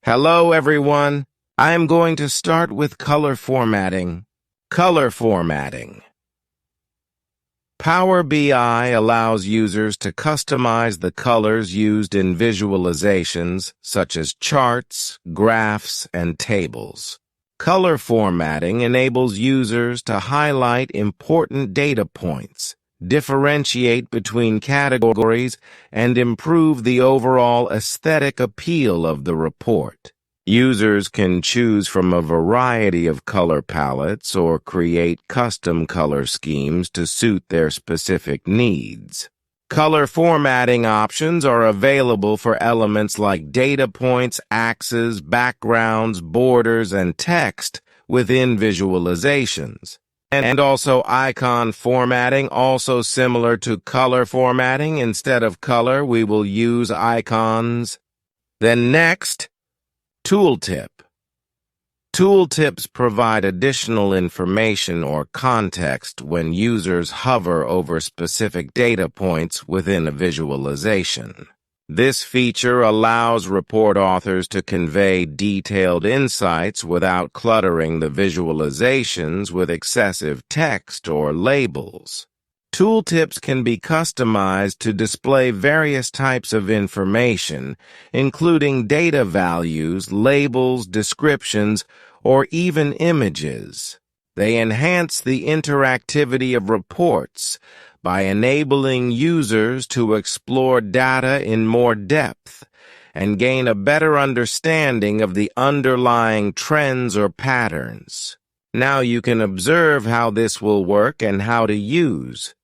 Hello, everyone. I am going to start with color formatting. Color formatting. Power BI allows users to customize the colors used in visualizations, such as charts, graphs, and tables. Color formatting enables users to highlight important data points, differentiate between categories, and improve the overall aesthetic appeal of the report. Users can choose from a variety of color palettes or create custom color schemes to suit their specific needs. Color formatting options are available for elements like data points, axes, backgrounds, borders, and text within visualizations. And also icon formatting, also similar to color formatting. Instead of color, we will use icons. Then next, tooltip. Tooltips provide additional information or context when users hover over specific data points within a visualization. This feature allows report authors to convey detailed insights without cluttering the visualizations with excessive text or labels. Tooltips can be customized to display various types of information, including data values, labels, descriptions, or even images. They enhance the interactivity of reports by enabling users to explore data in more depth and gain a better understanding of the underlying trends or patterns. Now you can observe how this will work and how to use.